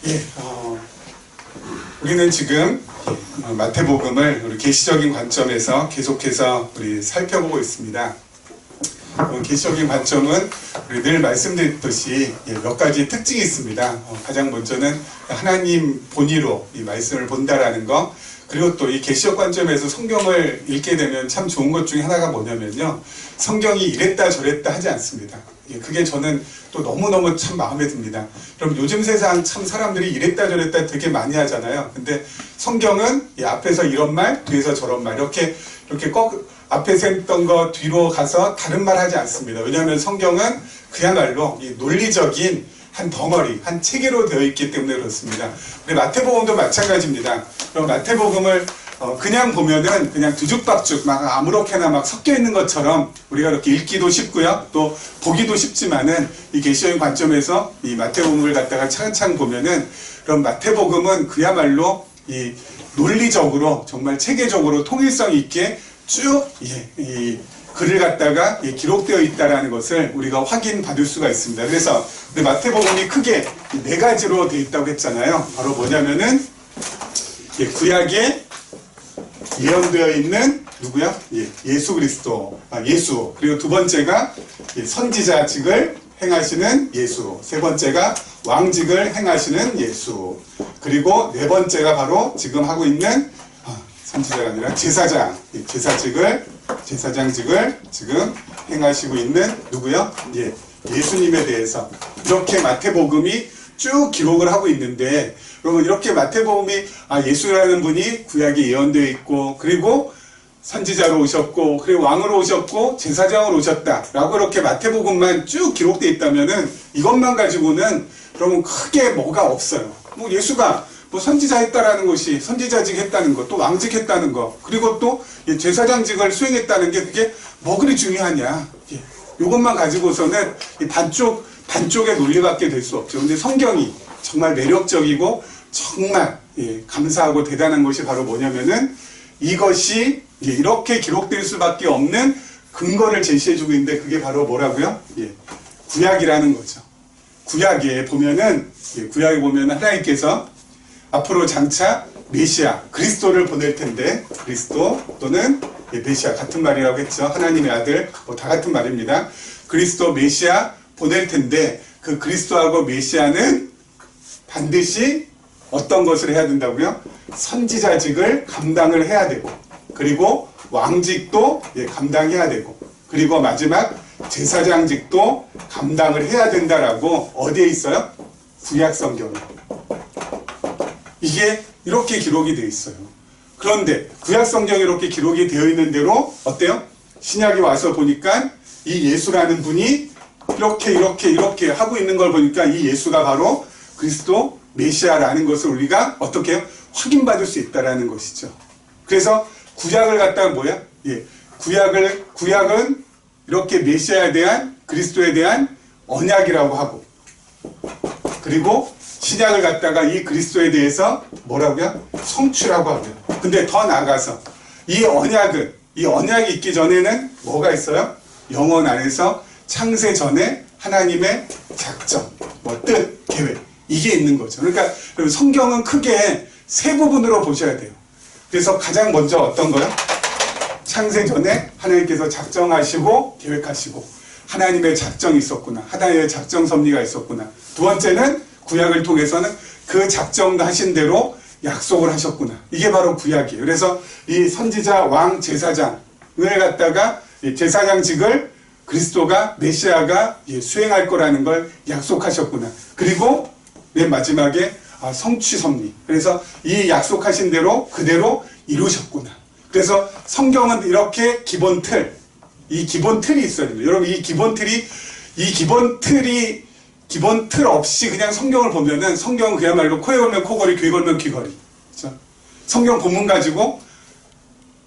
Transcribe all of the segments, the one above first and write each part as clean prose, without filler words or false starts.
예, 우리는 지금 마태복음을 우리 계시적인 관점에서 계속해서 우리 살펴보고 있습니다. 계시적인 관점은 우리 늘 말씀드렸듯이 몇 가지 특징이 있습니다. 가장 먼저는 하나님 본의로 이 말씀을 본다라는 거, 그리고 또 이 계시적 관점에서 성경을 읽게 되면 참 좋은 것 중에 하나가 뭐냐면요, 성경이 이랬다 저랬다 하지 않습니다. 그게 저는 또 너무너무 참 마음에 듭니다. 그럼 요즘 세상 참 사람들이 이랬다 저랬다 되게 많이 하잖아요. 근데 성경은 앞에서 이런 말, 뒤에서 저런 말, 이렇게 앞에서 했던 거 뒤로 가서 다른 말 하지 않습니다. 왜냐하면 성경은 그야말로 이 논리적인 한 덩어리, 한 체계로 되어 있기 때문에 그렇습니다. 우리 마태복음도 마찬가지입니다. 그럼 마태복음을 그냥 보면은 그냥 뒤죽박죽 막 아무렇게나 막 섞여 있는 것처럼 우리가 이렇게 읽기도 쉽고요, 또 보기도 쉽지만은 이 계시적인 관점에서 이 마태복음을 갖다가 차근차근 보면은, 그럼 마태복음은 그야말로 이 논리적으로 정말 체계적으로 통일성 있게 쭉 이 글을 갖다가 기록되어 있다라는 것을 우리가 확인받을 수가 있습니다. 그래서 우리 마태복음이 크게 네 가지로 되어 있다고 했잖아요. 바로 뭐냐면은 구약에 예언되어 있는 누구야? 예수 그리스도, 예수. 그리고 두 번째가 선지자직을 행하시는 예수. 세 번째가 왕직을 행하시는 예수. 그리고 네 번째가 바로 지금 하고 있는 선지자가 아니라 제사장, 제사장직을 지금 행하시고 있는 누구요? 예수님에 대해서 이렇게 마태복음이 쭉 기록을 하고 있는데, 여러분 이렇게 마태복음이 예수라는 분이 구약에 예언되어 있고, 그리고 선지자로 오셨고, 그리고 왕으로 오셨고, 제사장으로 오셨다라고 이렇게 마태복음만 쭉 기록되어 있다면은 이것만 가지고는 여러분 크게 뭐가 없어요. 뭐 예수가 뭐 선지자 했다라는 것이, 선지자직 했다는 것, 또 왕직 했다는 것, 그리고 또 제사장직을 수행했다는 게 그게 뭐 그리 중요하냐. 이것만 가지고서는 반쪽의 논리밖에 될 수 없죠. 근데 성경이 정말 매력적이고 정말 감사하고 대단한 것이 바로 뭐냐면은 이것이 이렇게 기록될 수밖에 없는 근거를 제시해주고 있는데, 그게 바로 뭐라고요? 구약이라는 거죠. 구약에 보면은 하나님께서 앞으로 장차 메시아, 그리스도를 보낼 텐데, 그리스도 또는 메시아 같은 말이라고 했죠. 하나님의 아들, 뭐 다 같은 말입니다. 그리스도, 메시아 보낼 텐데, 그 그리스도하고 메시아는 반드시 어떤 것을 해야 된다고요? 선지자직을 감당을 해야 되고, 그리고 왕직도 감당해야 되고, 그리고 마지막 제사장직도 감당을 해야 된다라고 어디에 있어요? 구약 성경에. 이게 이렇게 기록이 되어 있어요. 그런데 구약 성경에 이렇게 기록이 되어 있는 대로 어때요? 신약이 와서 보니까 이 예수라는 분이 이렇게 하고 있는 걸 보니까 이 예수가 바로 그리스도 메시아라는 것을 우리가 어떻게 해요? 확인받을 수 있다라는 것이죠. 그래서 구약을 갖다가 뭐야? 구약은 이렇게 메시아에 대한, 그리스도에 대한 언약이라고 하고, 그리고 신약을 갖다가 이 그리스도에 대해서 뭐라고요? 성취라고 하고요. 근데 더 나아가서 이 언약이 있기 전에는 뭐가 있어요? 영혼 안에서 창세 전에 하나님의 작정, 뜻, 계획, 이게 있는 거죠. 그러니까 성경은 크게 세 부분으로 보셔야 돼요. 그래서 가장 먼저 어떤 거요? 창세 전에 하나님께서 작정하시고 계획하시고, 하나님의 작정이 있었구나, 하나님의 작정 섭리가 있었구나. 두 번째는 구약을 통해서는 그 작정하신 대로 약속을 하셨구나. 이게 바로 구약이에요. 그래서 이 선지자, 왕, 제사장을 갖다가 제사장직을 그리스도가, 메시아가 수행할 거라는 걸 약속하셨구나. 그리고 맨 마지막에 성취 섭리. 그래서 이 약속하신 대로 그대로 이루셨구나. 그래서 성경은 이렇게 기본 틀이 있어야 됩니다. 여러분 이 기본 틀 없이 그냥 성경을 보면은, 성경은 그야말로 코에 걸면 코걸이, 귀에 걸면 귀걸이. 그렇죠? 성경 본문 가지고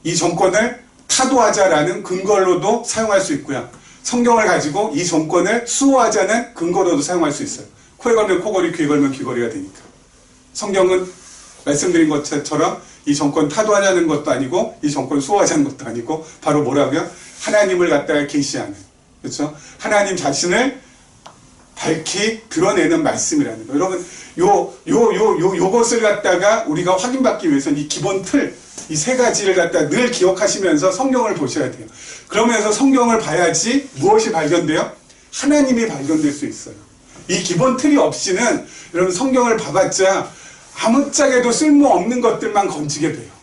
이 정권을 타도하자라는 근거로도 사용할 수 있고요, 성경을 가지고 이 정권을 수호하자는 근거로도 사용할 수 있어요. 코에 걸면 코걸이, 귀에 걸면 귀걸이가 되니까. 성경은 말씀드린 것처럼 이 정권 타도하자는 것도 아니고, 이 정권 수호하자는 것도 아니고, 바로 뭐라고요? 하나님을 갖다가 계시하는, 그렇죠? 하나님 자신을 밝히 드러내는 말씀이라는 거예요. 여러분, 요것을 갖다가 우리가 확인받기 위해서는 이 기본 틀, 이 세 가지를 갖다 늘 기억하시면서 성경을 보셔야 돼요. 그러면서 성경을 봐야지 무엇이 발견돼요? 하나님이 발견될 수 있어요. 이 기본 틀이 없이는 여러분 성경을 봐봤자 아무짝에도 쓸모없는 것들만 건지게 돼요.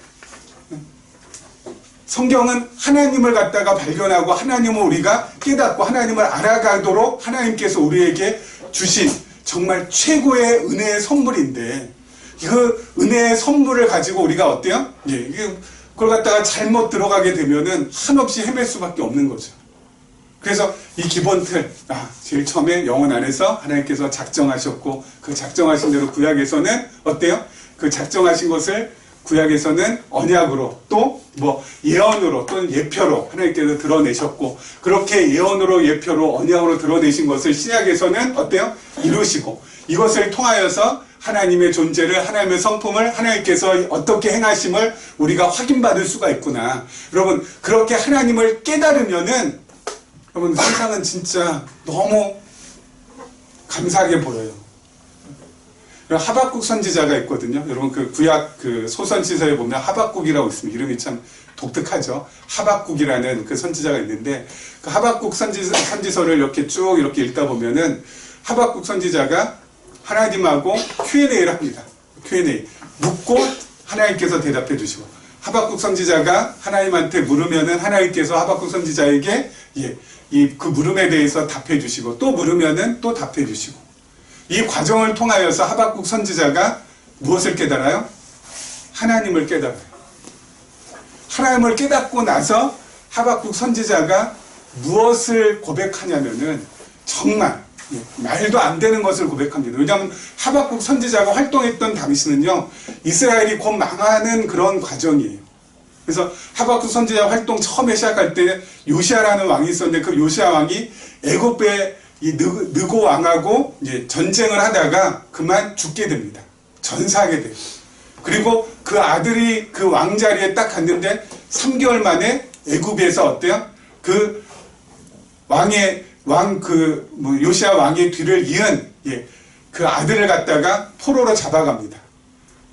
성경은 하나님을 갖다가 발견하고 하나님을 우리가 깨닫고 하나님을 알아가도록 하나님께서 우리에게 주신 정말 최고의 은혜의 선물인데 그 은혜의 선물을 가지고 우리가 어때요? 그걸 갖다가 잘못 들어가게 되면은 한없이 헤맬 수밖에 없는 거죠. 그래서 이 기본 틀, 제일 처음에 영혼 안에서 하나님께서 작정하셨고 그 작정하신 대로 구약에서는 어때요? 그 작정하신 것을 구약에서는 언약으로 또 예언으로 또는 예표로 하나님께서 드러내셨고 그렇게 예언으로 예표로 언약으로 드러내신 것을 신약에서는 어때요? 이루시고 이것을 통하여서 하나님의 존재를 하나님의 성품을 하나님께서 어떻게 행하심을 우리가 확인받을 수가 있구나. 여러분 그렇게 하나님을 깨달으면은 여러분 세상은 진짜 너무 감사하게 보여요. 하박국 선지자가 있거든요. 여러분 그 구약 그 소선지서에 보면 하박국이라고 있습니다. 이름이 참 독특하죠. 하박국이라는 그 선지자가 있는데 그 하박국 선지서를 이렇게 쭉 이렇게 읽다 보면은 하박국 선지자가 하나님하고 Q&A를 합니다. Q&A 묻고 하나님께서 대답해 주시고 하박국 선지자가 하나님한테 물으면은 하나님께서 하박국 선지자에게 그 물음에 대해서 답해 주시고 또 물으면은 또 답해 주시고 이 과정을 통하여서 하박국 선지자가 무엇을 깨달아요? 하나님을 깨달아요. 하나님을 깨닫고 나서 하박국 선지자가 무엇을 고백하냐면은 정말 말도 안 되는 것을 고백합니다. 왜냐하면 하박국 선지자가 활동했던 당시는요 이스라엘이 곧 망하는 그런 과정이에요. 그래서 하박국 선지자 활동 처음에 시작할 때 요시아라는 왕이 있었는데 그 요시아 왕이 애굽의 이 느고 왕하고 이제 전쟁을 하다가 그만 죽게 됩니다. 전사하게 돼요. 그리고 그 아들이 그 왕자리에 딱 갔는데 3개월 만에 애굽에서 어때요? 그 요시아 왕의 뒤를 이은 그 아들을 갖다가 포로로 잡아갑니다.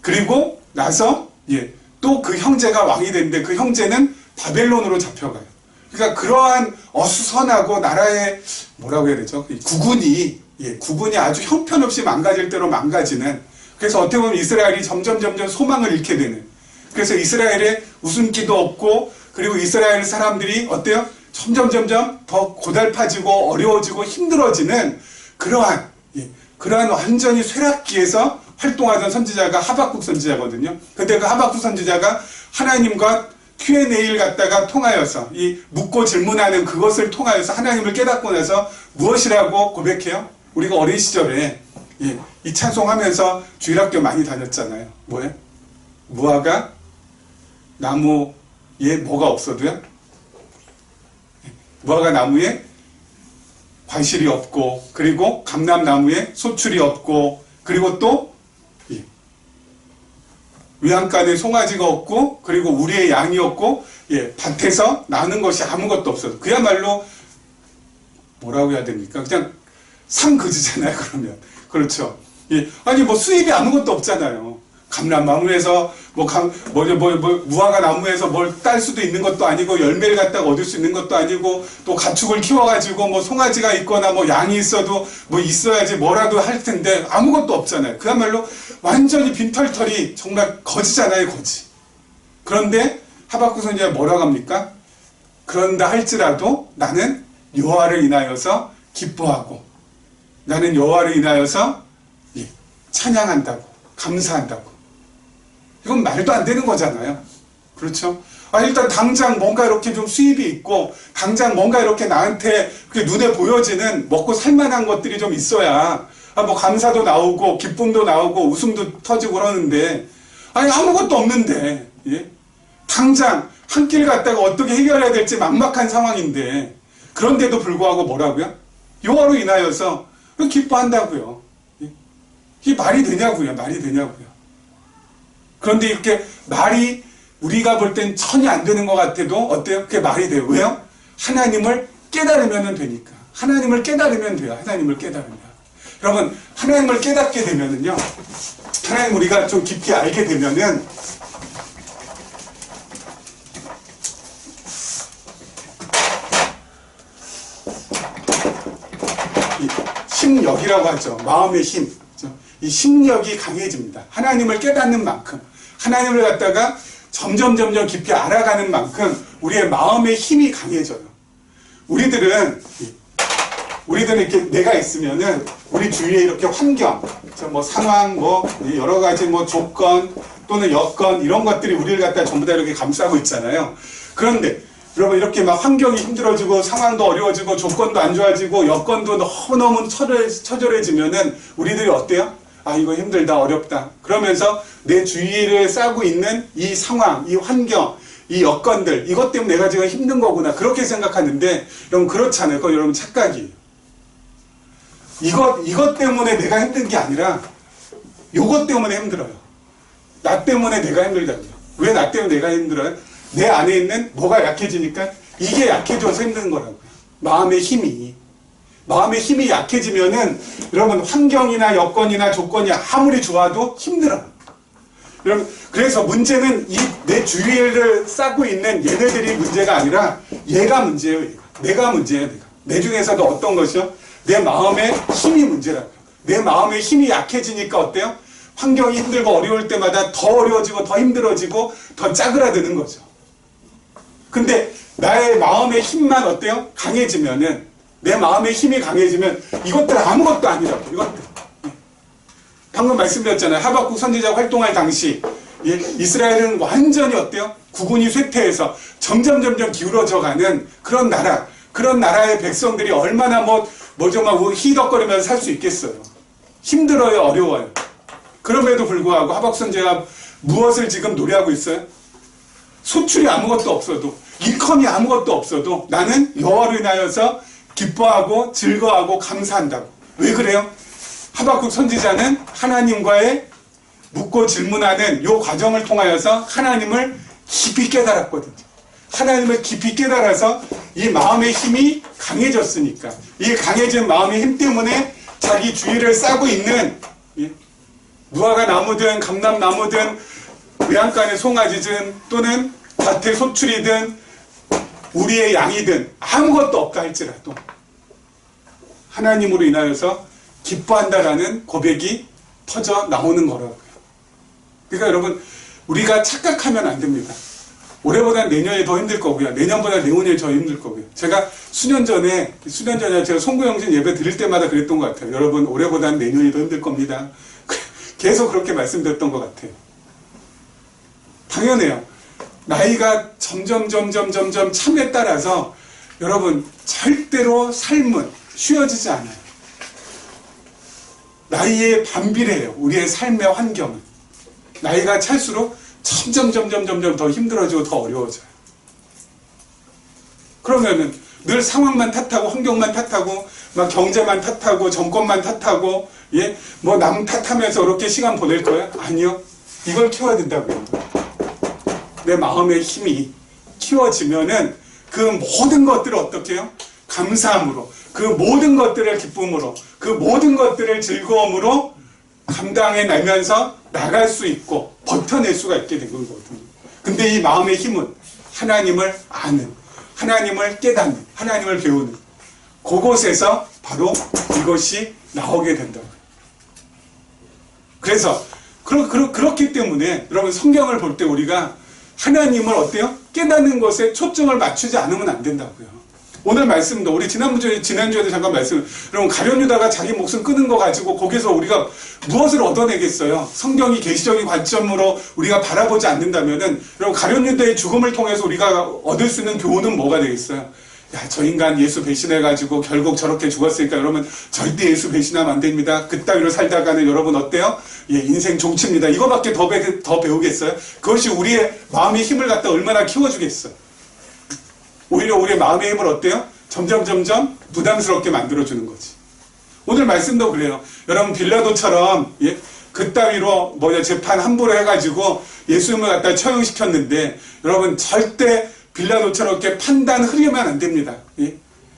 그리고 나서 또 그 형제가 왕이 되는데 그 형제는 바벨론으로 잡혀가요. 그러니까 그러한 어수선하고 나라의 뭐라고 해야 되죠? 국군이 아주 형편없이 망가질 대로 망가지는 그래서 어떻게 보면 이스라엘이 점점 소망을 잃게 되는 그래서 이스라엘에 웃음기도 없고 그리고 이스라엘 사람들이 어때요? 점점 더 고달파지고 어려워지고 힘들어지는 그러한 완전히 쇠락기에서 활동하던 선지자가 하박국 선지자거든요. 근데 그 하박국 선지자가 하나님과 Q&A를 갖다가 통하여서 이 묻고 질문하는 그것을 통하여서 하나님을 깨닫고 나서 무엇이라고 고백해요? 우리가 어린 시절에 이 찬송하면서 주일학교 많이 다녔잖아요. 뭐예요? 무화과 나무에 뭐가 없어도요? 무화과 나무에 과실이 없고 그리고 감람나무에 소출이 없고 그리고 또 외양간에 송아지가 없고 그리고 우리의 양이 없고 밭에서 나는 것이 아무것도 없어서 그야말로 뭐라고 해야 됩니까? 그냥 상그지잖아요. 그러면 그렇죠. 아니 수입이 아무것도 없잖아요. 감람나무에서 무화과 나무에서 뭘 딸 수도 있는 것도 아니고 열매를 갖다가 얻을 수 있는 것도 아니고 또 가축을 키워가지고 송아지가 있거나 양이 있어도 있어야지 뭐라도 할 텐데 아무것도 없잖아요. 그야말로 완전히 빈털털이 정말 거지잖아요. 거지. 그런데 하박국 선지자가 뭐라고 합니까? 그런다 할지라도 나는 여호와를 인하여서 기뻐하고 나는 여호와를 인하여서 찬양한다고 감사한다고. 이건 말도 안 되는 거잖아요. 그렇죠? 일단 당장 뭔가 이렇게 좀 수입이 있고 당장 뭔가 이렇게 나한테 눈에 보여지는 먹고 살만한 것들이 좀 있어야 감사도 나오고 기쁨도 나오고 웃음도 터지고 그러는데 아무것도 없는데 당장 한 길 갔다가 어떻게 해결해야 될지 막막한 상황인데 그런데도 불구하고 뭐라고요? 여호와로 인하여서 기뻐한다고요. 이게 말이 되냐고요. 말이 되냐고요. 그런데 이렇게 말이 우리가 볼 땐 전혀 안 되는 것 같아도 어때요? 그게 말이 돼요. 왜요? 하나님을 깨달으면 되니까. 하나님을 깨달으면 돼요. 하나님을 깨달으면. 여러분, 하나님을 깨닫게 되면은요, 하나님 우리가 좀 깊이 알게 되면은, 이 심력이라고 하죠. 마음의 힘. 이 심력이 강해집니다. 하나님을 깨닫는 만큼, 하나님을 갖다가 점점 깊이 알아가는 만큼 우리의 마음의 힘이 강해져요. 우리들은 이렇게 내가 있으면은 우리 주위에 이렇게 환경, 뭐 상황, 뭐 여러 가지 뭐 조건 또는 여건 이런 것들이 우리를 갖다 전부 다 이렇게 감싸고 있잖아요. 그런데 여러분 이렇게 막 환경이 힘들어지고 상황도 어려워지고 조건도 안 좋아지고 여건도 너무너무 처절해지면은 우리들이 어때요? 아, 이거 힘들다, 어렵다. 그러면서 내 주위를 싸고 있는 이 상황, 이 환경, 이 여건들, 이것 때문에 내가 지금 힘든 거구나. 그렇게 생각하는데, 여러분, 그렇잖아요. 그건 여러분 착각이에요. 이것 때문에 내가 힘든 게 아니라, 요것 때문에 힘들어요. 나 때문에 내가 힘들다고요. 왜 나 때문에 내가 힘들어요? 내 안에 있는 뭐가 약해지니까 이게 약해져서 힘든 거라고요. 마음의 힘이 약해지면은 여러분 환경이나 여건이나 조건이 아무리 좋아도 힘들어요. 여러분 그래서 문제는 이 내 주위를 싸고 있는 얘네들이 문제가 아니라 얘가 문제예요. 내가 문제예요. 내 중에서도 어떤 것이요? 내 마음의 힘이 문제라고요. 내 마음의 힘이 약해지니까 어때요? 환경이 힘들고 어려울 때마다 더 어려워지고 더 힘들어지고 더 짜그라드는 거죠. 근데 나의 마음의 힘만 어때요? 강해지면은 내 마음의 힘이 강해지면 이것들 아무것도 아니라고. 이것들. 방금 말씀드렸잖아요. 하박국 선지자 활동할 당시 이스라엘은 완전히 어때요? 국운이 쇠퇴해서 점점 기울어져 가는 그런 나라의 백성들이 얼마나 막 희덕거리면서 살 수 있겠어요. 힘들어요, 어려워요. 그럼에도 불구하고 하박국 선지자가 무엇을 지금 노래하고 있어요? 소출이 아무것도 없어도, 인컴이 아무것도 없어도 나는 여호와로 인하여서 기뻐하고 즐거워하고 감사한다고. 왜 그래요? 하박국 선지자는 하나님과의 묻고 질문하는 이 과정을 통하여서 하나님을 깊이 깨달았거든요. 하나님을 깊이 깨달아서 이 마음의 힘이 강해졌으니까 이 강해진 마음의 힘 때문에 자기 주위를 싸고 있는 무화과 나무든 감람나무든 외양간의 송아지든 또는 밭의 소출이든 우리의 양이든 아무것도 없다 할지라도 하나님으로 인하여서 기뻐한다라는 고백이 터져 나오는 거라고요. 그러니까 여러분 우리가 착각하면 안 됩니다. 올해보다 내년이 더 힘들 거고요. 내년보다 내후년이 더 힘들 거고요. 제가 수년 전에 제가 송구영신 예배 드릴 때마다 그랬던 것 같아요. 여러분 올해보다 내년이 더 힘들 겁니다. 계속 그렇게 말씀드렸던 것 같아요. 당연해요. 나이가 점점 참에 따라서 여러분 절대로 삶은 쉬워지지 않아요. 나이에 반비례해요. 우리의 삶의 환경은. 나이가 찰수록 점점 더 힘들어지고 더 어려워져요. 그러면은 늘 상황만 탓하고 환경만 탓하고 막 경제만 탓하고 정권만 탓하고 뭐 남 탓하면서 그렇게 시간 보낼 거예요? 아니요. 이걸 키워야 된다고요. 내 마음의 힘이 키워지면은 그 모든 것들을 어떻게 해요? 감사함으로, 그 모든 것들을 기쁨으로, 그 모든 것들을 즐거움으로 감당해내면서 나갈 수 있고 버텨낼 수가 있게 된 거거든요. 근데 이 마음의 힘은 하나님을 아는, 하나님을 깨닫는, 하나님을 배우는 그곳에서 바로 이것이 나오게 된다고요. 그래서 그렇기 때문에 여러분 성경을 볼 때 우리가 하나님을 어때요? 깨닫는 것에 초점을 맞추지 않으면 안 된다고요. 오늘 말씀도 우리 지난주에도 잠깐 여러분 가룟 유다가 자기 목숨 끊은 거 가지고 거기서 우리가 무엇을 얻어내겠어요? 성경이 계시적인 관점으로 우리가 바라보지 않는다면은 여러분 가룟 유다의 죽음을 통해서 우리가 얻을 수 있는 교훈은 뭐가 되겠어요? 야, 저 인간 예수 배신해가지고 결국 저렇게 죽었으니까 여러분 절대 예수 배신하면 안 됩니다. 그따위로 살다가는 여러분 어때요? 인생 종칩니다. 이거밖에 더 배우겠어요? 그것이 우리의 마음의 힘을 갖다 얼마나 키워주겠어요? 오히려 우리의 마음의 힘을 어때요? 점점 부담스럽게 만들어주는 거지. 오늘 말씀도 그래요. 여러분 빌라도처럼 그따위로 재판 함부로 해가지고 예수님을 갖다 처형시켰는데 여러분 절대 빌라도처럼 이렇게 판단 흐리면 안 됩니다.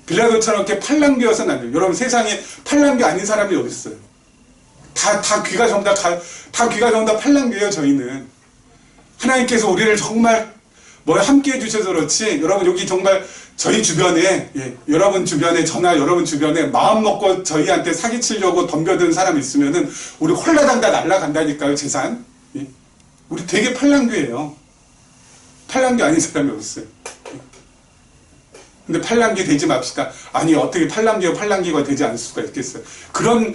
빌라도처럼 이렇게 팔랑귀여서는 안 돼요. 여러분 세상에 팔랑귀 아닌 사람이 어디 있어요? 다 귀가 전부 다 귀가 전부 다 팔랑귀예요. 저희는 하나님께서 우리를 정말 함께 해주셔서 그렇지. 여러분 여기 정말 저희 주변에 여러분 주변에 저나 여러분 주변에 마음 먹고 저희한테 사기치려고 덤벼든 사람 있으면은 우리 홀라당 다 날라간다니까요. 재산. 우리 되게 팔랑귀예요. 팔랑귀 아닌 사람이 어딨어요? 근데 팔랑귀 되지 맙시다. 아니 어떻게 팔랑귀가 되지 않을 수가 있겠어요. 그런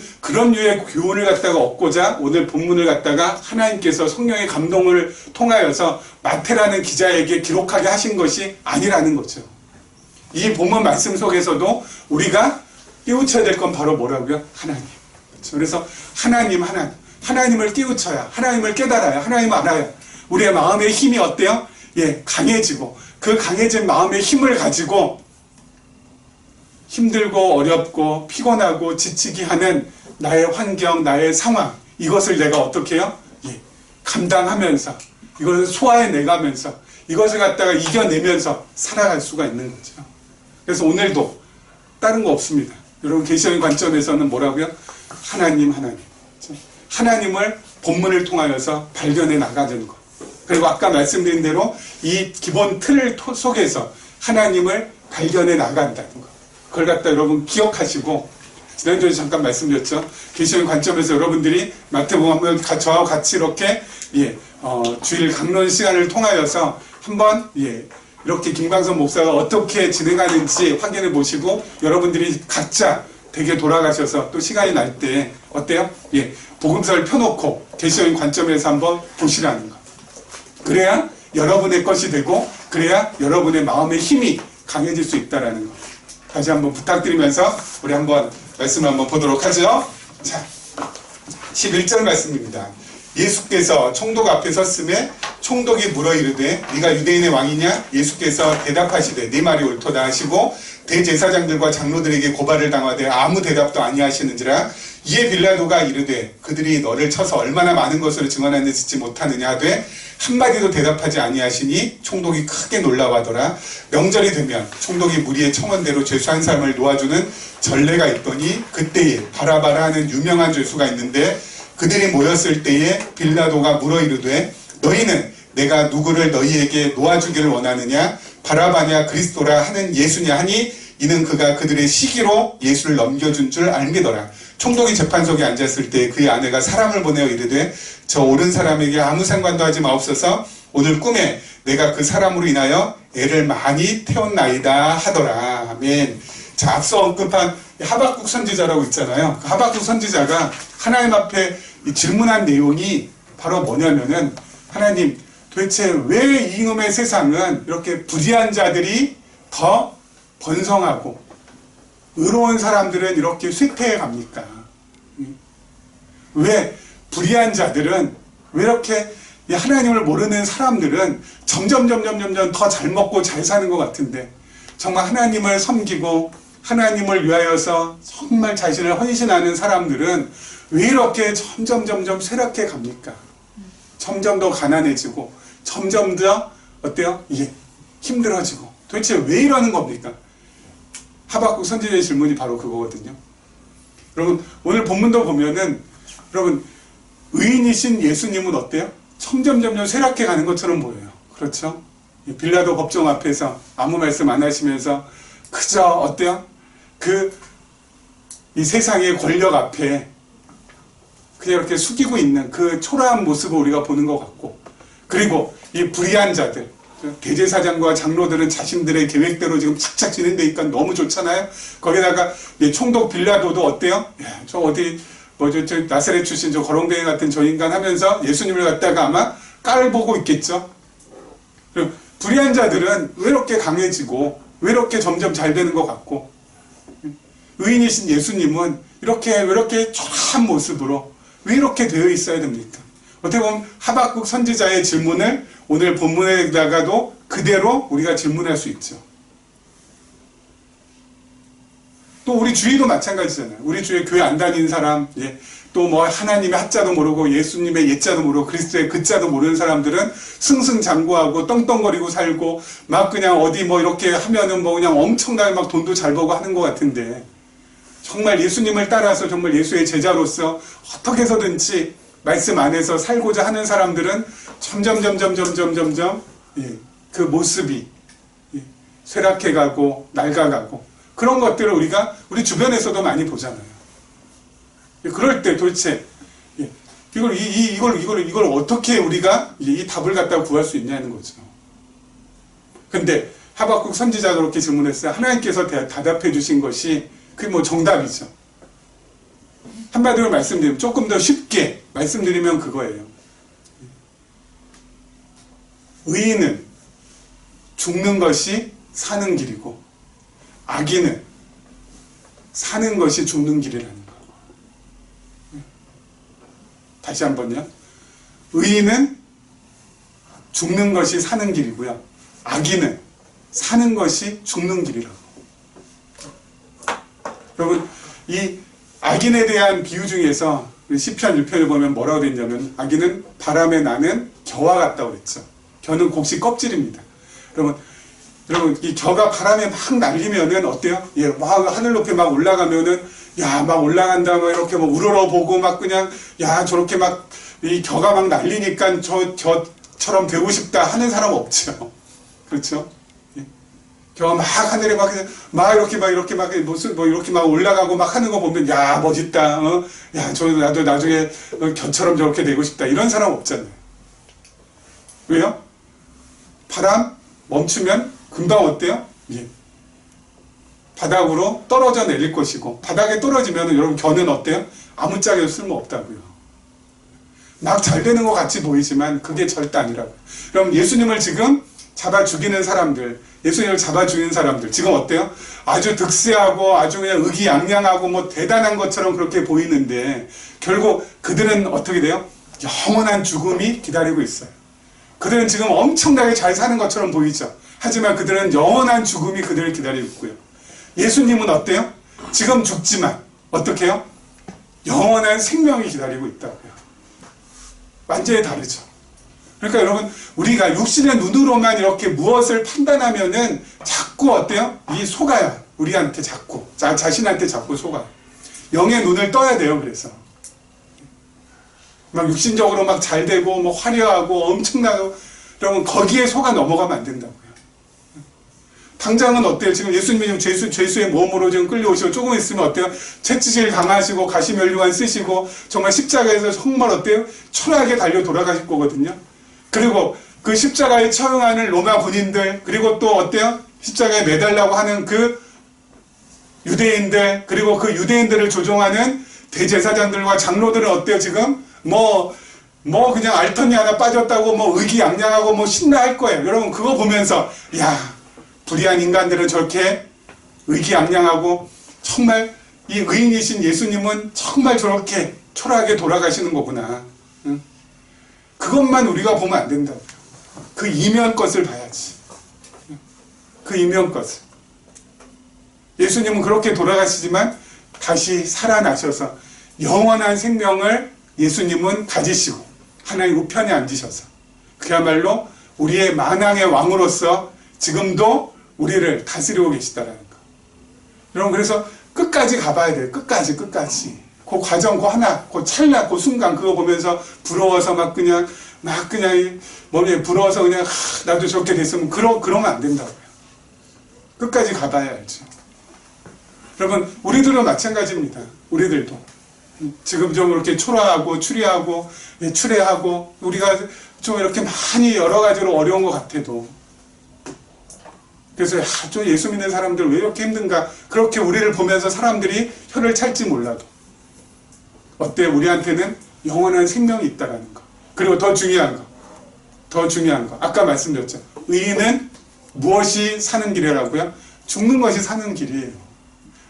류의 교훈을 갖다가 얻고자 오늘 본문을 갖다가 하나님께서 성령의 감동을 통하여서 마태라는 기자에게 기록하게 하신 것이 아니라는 거죠. 이 본문 말씀 속에서도 우리가 깨우쳐야 될 건 바로 뭐라고요? 하나님. 그래서 하나님을 깨우쳐야, 하나님을 깨달아야, 하나님을 알아야 우리의 마음의 힘이 어때요? 강해지고 그 강해진 마음의 힘을 가지고 힘들고 어렵고 피곤하고 지치게 하는 나의 환경, 나의 상황, 이것을 내가 어떻게 해요? 감당하면서 이것을 소화해내가면서 이것을 갖다가 이겨내면서 살아갈 수가 있는 거죠. 그래서 오늘도 다른 거 없습니다. 여러분 계시적인 관점에서는 뭐라고요? 하나님을 본문을 통하여서 발견해 나가는 것. 그리고 아까 말씀드린 대로 이 기본 틀 속에서 하나님을 발견해 나간다는 것. 그걸 갖다 여러분 기억하시고, 지난주에 잠깐 말씀드렸죠. 계시적인 관점에서 여러분들이 마태복음 저와 같이 이렇게 주일 강론 시간을 통하여서 한번 이렇게 김광선 목사가 어떻게 진행하는지 확인해 보시고 여러분들이 각자 댁에 돌아가셔서 또 시간이 날 때 어때요? 복음서를 펴놓고 계시적인 관점에서 한번 보시라는 것. 그래야 여러분의 것이 되고 그래야 여러분의 마음의 힘이 강해질 수 있다는 것. 다시 한번 부탁드리면서 우리 한번 말씀을 한번 보도록 하죠. 자, 11절 말씀입니다. 예수께서 총독 앞에 섰음에 총독이 물어 이르되 네가 유대인의 왕이냐? 예수께서 대답하시되 네 말이 옳도다 하시고 대제사장들과 장로들에게 고발을 당하되 아무 대답도 아니하시는지라. 이에 빌라도가 이르되 그들이 너를 쳐서 얼마나 많은 것으로 증언하는지 듣지 못하느냐 하되 한마디도 대답하지 아니하시니 총독이 크게 놀라워하더라. 명절이 되면 총독이 무리의 청원대로 죄수한 사람을 놓아주는 전례가 있더니 그때에 바라바라 하는 유명한 죄수가 있는데 그들이 모였을 때에 빌라도가 물어 이르되 너희는 내가 누구를 너희에게 놓아주기를 원하느냐? 바라바냐 그리스도라 하는 예수냐 하니 이는 그가 그들의 시기로 예수를 넘겨준 줄 알미더라. 총독이 재판석에 앉았을 때 그의 아내가 사람을 보내어 이르되 저 옳은 사람에게 아무 상관도 하지 마옵소서. 오늘 꿈에 내가 그 사람으로 인하여 애를 많이 태웠나이다 하더라. 아멘. 자, 앞서 언급한 하박국 선지자라고 있잖아요. 그 하박국 선지자가 하나님 앞에 질문한 내용이 바로 뭐냐면은 하나님 도대체 왜 이놈의 세상은 이렇게 불의한 자들이 더 번성하고 의로운 사람들은 이렇게 쇠퇴해 갑니까? 왜 불의한 자들은 왜 이렇게 하나님을 모르는 사람들은 점점 더 잘 먹고 잘 사는 것 같은데 정말 하나님을 섬기고 하나님을 위하여서 정말 자신을 헌신하는 사람들은 왜 이렇게 점점 쇠락해 갑니까? 점점 더 가난해지고 점점 더 어때요? 힘들어지고 도대체 왜 이러는 겁니까? 하박국 선지자의 질문이 바로 그거거든요. 여러분 오늘 본문도 보면은 여러분 의인이신 예수님은 어때요? 점점 쇠락해 가는 것처럼 보여요. 그렇죠? 빌라도 법정 앞에서 아무 말씀 안 하시면서 그저 어때요? 이 세상의 권력 앞에 그냥 이렇게 숙이고 있는 그 초라한 모습을 우리가 보는 것 같고, 그리고 이 불의한 자들, 대제사장과 장로들은 자신들의 계획대로 지금 착착 진행되어 있니까 너무 좋잖아요. 거기다가 총독 빌라도도 어때요? 저 어디 저 나사렛 출신 저 거렁뱅이 같은 저 인간 하면서 예수님을 갖다가 아마 깔보고 있겠죠. 그리고 불의한 자들은 왜 이렇게 강해지고 왜 이렇게 점점 잘 되는 것 같고, 의인이신 예수님은 왜 이렇게 초라한 모습으로 왜 이렇게 되어 있어야 됩니까? 어떻게 보면 하박국 선지자의 질문을 오늘 본문에다가도 그대로 우리가 질문할 수 있죠. 또 우리 주위도 마찬가지잖아요. 우리 주위에 교회 안 다니는 사람, 또 뭐 하나님의 하자도 모르고 예수님의 예자도 모르고 그리스도의 그자도 모르는 사람들은 승승장구하고 떵떵거리고 살고 막 그냥 어디 뭐 이렇게 하면은 뭐 그냥 엄청나게 막 돈도 잘 벌고 하는 것 같은데, 정말 예수님을 따라서 정말 예수의 제자로서 어떻게 해서든지 말씀 안에서 살고자 하는 사람들은 점점 그 모습이 쇠락해가고 낡아가고 그런 것들을 우리가 우리 주변에서도 많이 보잖아요. 그럴 때 도대체 이걸 어떻게 우리가 이 답을 갖다 구할 수 있냐는 거죠. 근데 하박국 선지자가 그렇게 질문했어요. 하나님께서 대답해 주신 것이 그게 뭐 정답이죠. 한마디로 말씀드리면, 조금 더 쉽게 말씀드리면 그거예요. 의인은 죽는 것이 사는 길이고 악인은 사는 것이 죽는 길이라는 거. 다시 한번요. 의인은 죽는 것이 사는 길이고요, 악인은 사는 것이 죽는 길이라고. 여러분, 이 악인에 대한 비유 중에서 시편 1편을 보면 뭐라고 됐냐면, 악인은 바람에 나는 겨와 같다고 그랬죠. 겨는 곡식 껍질입니다. 여러분 이 겨가 바람에 막 날리면은 어때요? 예, 막 하늘 높이 막 올라가면은, 야, 막 올라간다, 막 이렇게 막 우러러 보고 막 그냥, 야, 저렇게 막 이 겨가 막 날리니까 저처럼 되고 싶다 하는 사람 없죠. 그렇죠? 예. 겨가 막 하늘에 막 이렇게 무슨 뭐 이렇게 막 올라가고 막 하는 거 보면, 야, 멋있다, 야, 나도 나중에 겨처럼 저렇게 되고 싶다, 이런 사람 없잖아요. 왜요? 바람 멈추면 금방 어때요? 예. 바닥으로 떨어져 내릴 것이고, 바닥에 떨어지면 여러분 겨는 어때요? 아무짝에도 쓸모없다고요. 막 잘 되는 것 같이 보이지만 그게 절대 아니라고요. 그럼 예수님을 지금 잡아 죽이는 사람들, 예수님을 잡아 죽이는 사람들 지금 어때요? 아주 득세하고 아주 그냥 의기양양하고 뭐 대단한 것처럼 그렇게 보이는데, 결국 그들은 어떻게 돼요? 영원한 죽음이 기다리고 있어요. 그들은 지금 엄청나게 잘 사는 것처럼 보이죠. 하지만 그들은 영원한 죽음이 그들을 기다리고 있고요. 예수님은 어때요? 지금 죽지만 어떻게 해요? 영원한 생명이 기다리고 있다고요. 완전히 다르죠. 그러니까 여러분, 우리가 육신의 눈으로만 이렇게 무엇을 판단하면은 자꾸 어때요? 이 속아요. 우리한테 자꾸, 자신한테 자꾸 속아요. 영의 눈을 떠야 돼요. 그래서 막 육신적으로 막 잘 되고 뭐 화려하고 엄청나고, 여러분 거기에 속아 넘어가면 안 된다고요. 당장은 어때요? 지금 예수님이 죄수의 몸으로 지금 끌려오시고, 조금 있으면 어때요? 채찍질 강하시고 가시면류관 쓰시고 정말 십자가에서 정말 어때요? 초라하게 달려 돌아가실 거거든요. 그리고 그 십자가에 처형하는 로마 군인들, 그리고 또 어때요? 십자가에 매달라고 하는 그 유대인들, 그리고 그 유대인들을 조종하는 대제사장들과 장로들은 어때요? 지금 뭐 그냥 알턴이 하나 빠졌다고 뭐 의기양양하고 뭐 신나할 거예요. 여러분 그거 보면서, 야, 불의한 인간들은 저렇게 의기양양하고 정말 이 의인이신 예수님은 정말 저렇게 초라하게 돌아가시는 거구나. 응? 그것만 우리가 보면 안 된다고요. 그 이면 것을 봐야지. 그 이면 것을. 예수님은 그렇게 돌아가시지만 다시 살아나셔서 영원한 생명을 예수님은 가지시고 하나님 우편에 앉으셔서 그야말로 우리의 만왕의 왕으로서 지금도 우리를 다스리고 계시다라는 거. 여러분, 그래서 끝까지 가봐야 돼요. 끝까지. 그 과정, 그 하나, 그 찰나, 그 순간 그거 보면서 부러워서 막 그냥 몸에 부러워서 그냥 나도 저렇게 됐으면 그러면 안 된다고요. 끝까지 가봐야 알죠. 여러분, 우리들은 마찬가지입니다. 우리들도 지금 좀 이렇게 초라하고 추리하고 추레하고 우리가 좀 이렇게 많이 여러 가지로 어려운 것 같아도, 그래서 좀 예수 믿는 사람들 왜 이렇게 힘든가, 그렇게 우리를 보면서 사람들이 혀를 찰지 몰라도 어때요? 우리한테는 영원한 생명이 있다라는 거. 그리고 더 중요한 거 아까 말씀드렸죠. 의인은 무엇이 사는 길이라고요? 죽는 것이 사는 길이에요.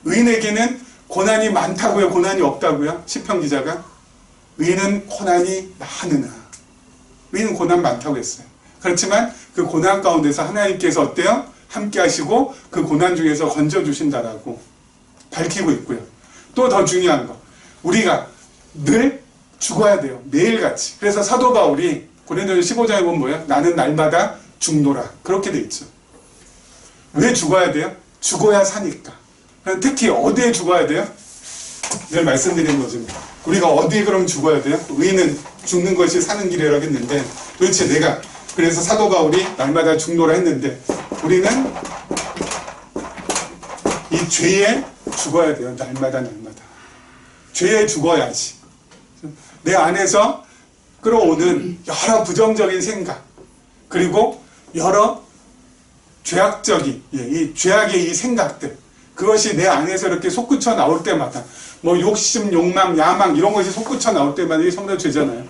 의인에게는 고난이 많다고요? 고난이 없다고요? 시편 기자가 의인은 고난이 많으나, 의인은 고난 많다고 했어요. 그렇지만 그 고난 가운데서 하나님께서 어때요? 함께 하시고 그 고난 중에서 건져주신다라고 밝히고 있고요. 또 더 중요한 거, 우리가 늘 죽어야 돼요. 매일같이. 그래서 사도 바울이 고린도전서 15장에 보면 뭐예요? 나는 날마다 죽노라. 그렇게 돼 있죠. 왜 죽어야 돼요? 죽어야 사니까. 특히 어디에 죽어야 돼요? 늘 말씀드린 거죠. 우리가 어디에 그럼 죽어야 돼요? 의인은 죽는 것이 사는 길이라고 했는데 도대체 내가 그래서 사도 바울이 날마다 죽노라 했는데 우리는 이 죄에 죽어야 돼요. 날마다. 죄에 죽어야지. 내 안에서 끌어오는 여러 부정적인 생각 그리고 여러 죄악적인 이 죄악의 이 생각들 그것이 내 안에서 이렇게 솟구쳐 나올 때마다 뭐 욕심, 욕망, 야망 이런 것이 솟구쳐 나올 때마다 이게 성도 죄잖아요.